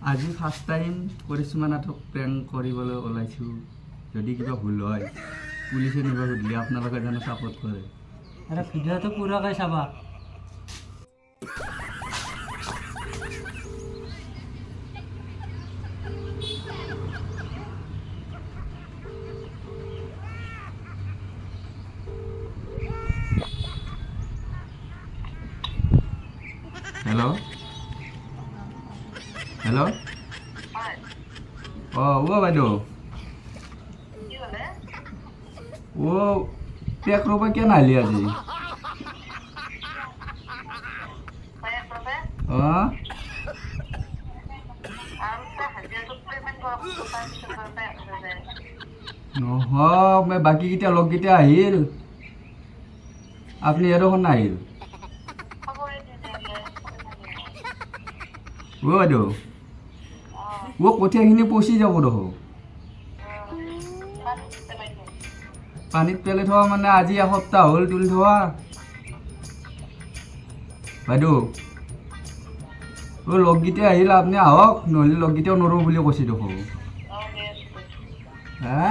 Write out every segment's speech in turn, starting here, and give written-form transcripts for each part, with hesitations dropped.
আজি first time Karishma নাথক prank কৰিবলৈ ওলাইছোঁ। যদি কিবা ভুল হয় পুলিচে নিব সুধিলে আপোনালোকে জানো ছাপোৰ্ট কৰে? আৰে ভিডিওটো পুৰাটাই চাবা। হেল্ল' হেল্ল' বাইদেউ পেক ৰ'বা কিয় নাহিলি আজি? নহয় মই বাকীকেইটা লগকেইটা আহিল, আপুনি দেখোন নাহিল। বাইদেউ কঠীয়াখিনি পচি যাব দেখোন। পানীত পেলাই থোৱা মানে আজি এসপ্তাহ হ'ল তুলি থোৱা। বাইদেউ লগকেইটা আহিল, আপুনি আহক, নহ'লে লগকেইটাও নৰোঁ বুলি কৈছে দেখোন। হা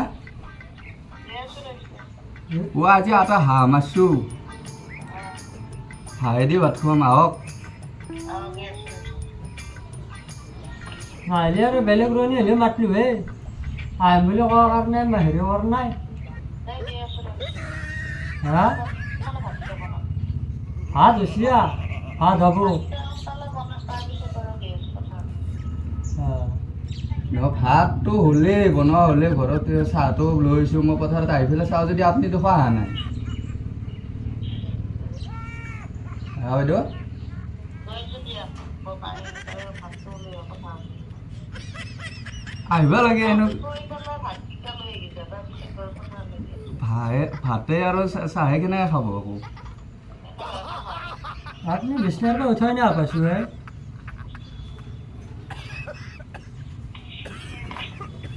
আজি এটা হাঁহ মাৰছোঁ, হাঁহেদি ভাত খুৱাম, আহক। নাহিলে আৰু বেলেগ ৰোৱনী হ'লেও মাতিলোঁ হে, আহিম বুলি কোৱাৰ কাৰণে হেৰি কৰা নাই। হা ভাত হৈছে, ভাত হ'ব। ভাতটো হ'লেই, বনোৱা হ'লে, ঘৰত চাহটো লৈছোঁ মই, পথাৰত আহি পেলাই চাওঁ যদি আপুনি দেখোন অহা নাই। বাইদেউ আহিব লাগে ভাতে আৰু চাহে কেনেকৈ খাব আকৌ? আপনি বিছনাৰ পৰা উঠাই নাই পাইছোঁ হে।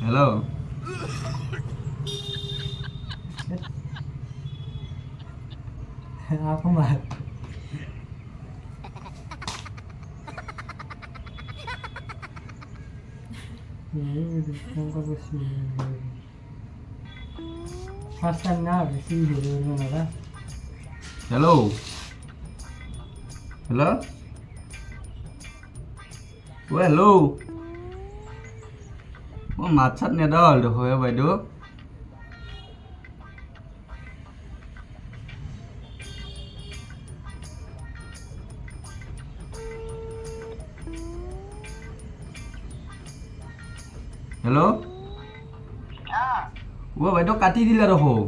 হেল্ল' আকৌ মাৰ ফাৰ্ষ্ট টাইম না, বেছি হেৰি কৰিব নালাগে। হেল্ল' হেল্ল' মই মাত চাত নেদা হ'ল দেখোন বাইদেউ। হেল্ল' বাইদেউ কাটি দিলে দেখোন।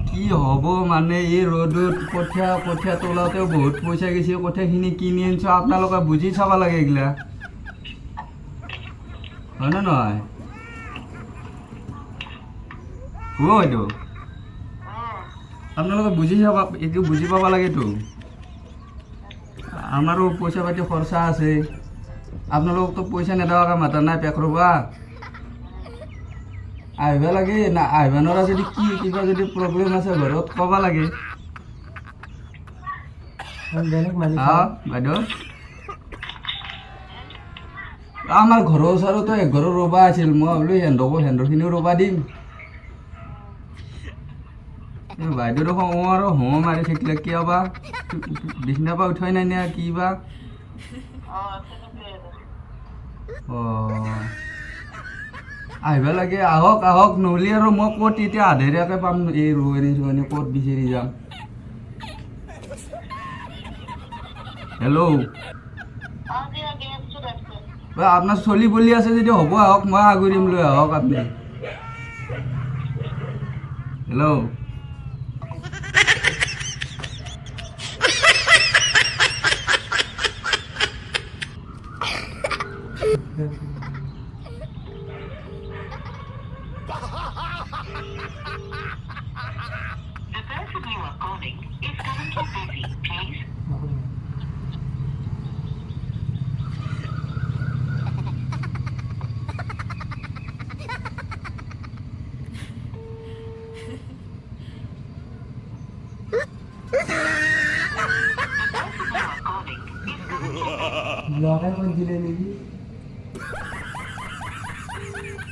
কি হ'ব মানে এই ৰ'দত কঠীয়া তোলাতেও বহুত পইচা গৈছে, কঠীয়াখিনি কিনি আনিছোঁ, আপোনালোকে বুজি চাব লাগে এইগিলা, হয় নে নহয়? বাইদেউ আপোনালোকে এইটো বুজি পাব লাগেতো। আমাৰো পইচা পাতি খৰচা আছে, আপোনালোকতো পইচা নেদাৱাকৈ মাতা নাই পেক ৰ'বা। আহিব লাগে না, আহিব নোৱাৰা যদি কিবা যদি প্ৰব্লেম আছে ঘৰত ক'ব লাগে। বাইদেউ আমাৰ ঘৰৰ ওচৰতো এঘৰৰ ৰ'বা আছিল, মই ভাবিলোঁ সিহঁতৰখিনিও ৰ'বা দিম। বাইদেউ দেখোন আৰু মাৰি থাকিলে কিয় বা, বিছনাৰ পৰা উঠাই নাই নে কি বা? আহিব লাগে, আহক নহ'লে আৰু মই ক'ত এতিয়া আধেৰীয়াকৈ পাম এই ৰোৱনী ক'ত বিচাৰি যাম? হেল্ল' আপোনাৰ চলি বলি আছে যদি হ'ব, আহক, মই আগুৰিম, লৈ আহক আপুনি। হেল্ল' ব্লকে কৰি দিলে নেকি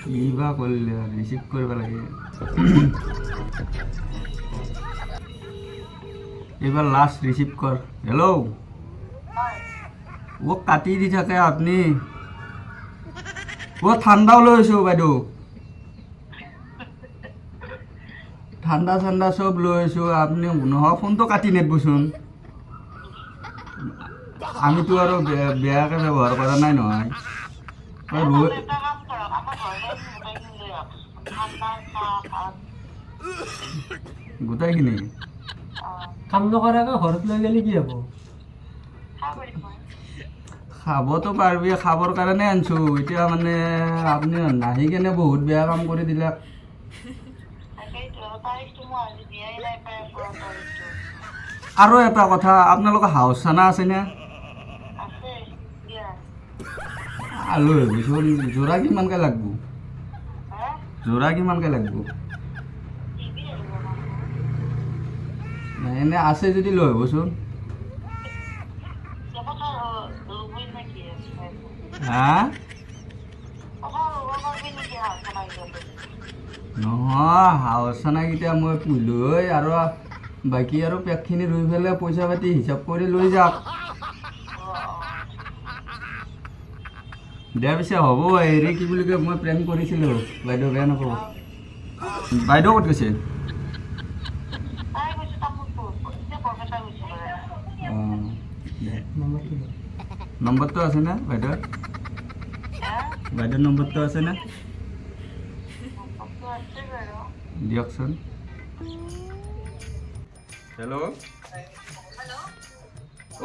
কি বা কৰিলে ৰিচিভ কৰিব লাগে এইবাৰ লাষ্ট ৰিচিভ কৰ হেল্ল' ও কাটি দি থাকে আপুনি ও ঠাণ্ডাও লৈ আছোঁ বাইদেউ ঠাণ্ডা চাণ্ডা চব লৈ আছোঁ আপুনি নহয় ফোনটো কাটি নেদবচোন আমিতো আৰু বেয়াকৈ ব্যৱহাৰ কৰা নাই নহয় গোটেইখিনি কাম নকৰাকৈ ঘৰত লৈ গ'লে কি হ'ব খাবতো পাৰিবি খাবৰ কাৰণে আনিছোঁ এতিয়া মানে আপুনি নাহি কেনে বহুত বেয়া কাম কৰি দিলে আৰু এটা কথা আপোনালোকৰ হাউচ চানা আছেনে আলু ভাবিচোন যোৰা কিমানকৈ লাগব যোৰা কিমানকৈ লাগব এনে আছে যদি লৈ আহিবচোন হা নহয় হাউচ চানাকেইটা মই পুহিলোঁ আৰু বাকী আৰু পেকখিনি ৰুই পেলাই পইচা পাতি হিচাপ কৰি লৈ যাওক দে পিছে হ'ব হেৰি কি বুলি কয় মই প্লেন কৰিছিলোঁ বাইদেউ বেয়া নক'ব বাইদেউ ক'ত গৈছে অঁ নম্বৰটো আছেনে বাইদেউ বাইদেউৰ নম্বৰটো আছেনে দিয়কচোন হেল্ল'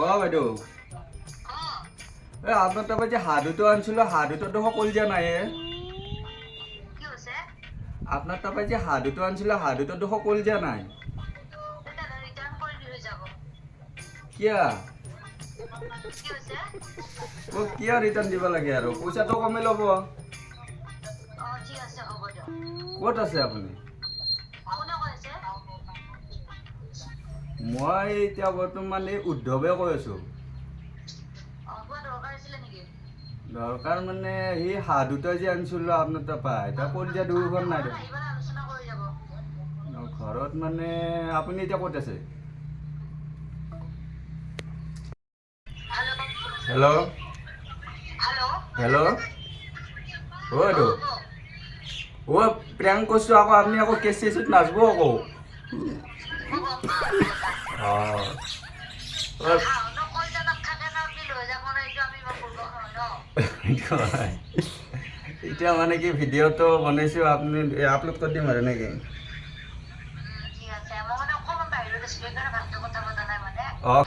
অঁ বাইদেউ এই আপোনাৰ তাৰপৰা যে সাধুটো আনিছিলোঁ সাধুটোতো সকলো দিয়া নাই আপোনাৰ তাৰপৰা যে সাধুটো আনিছিলোঁ সাধুটোতো সকলো দিয়া নাই কিয় কিয় ৰিটাৰ্ণ দিব লাগে আৰু পইচাটো কমি ল'ব ক'ত আছে আপুনি মই এতিয়া বৰ্তমান এই উদ্ধৱে কৈ আছোঁ দৰকাৰ মানে সেই সাধুটো যে আনিছিলোঁ আপোনাৰ তাৰপৰা এতিয়া ক'ত দিয়া দুখন নাই ঘৰত মানে আপুনি এতিয়া ক'ত আছে হেল্ল' হেল্ল' অ' এইটো অ' প্ৰেংক কৰিছোঁ আকৌ আপুনি আকৌ কেছ চেছত নাচব আকৌ অঁ এতিয়া মানে কি ভিডিঅ'টো বনাইছোঁ আপুনি আপলোড কৰি দিম আৰু নেকি অঁ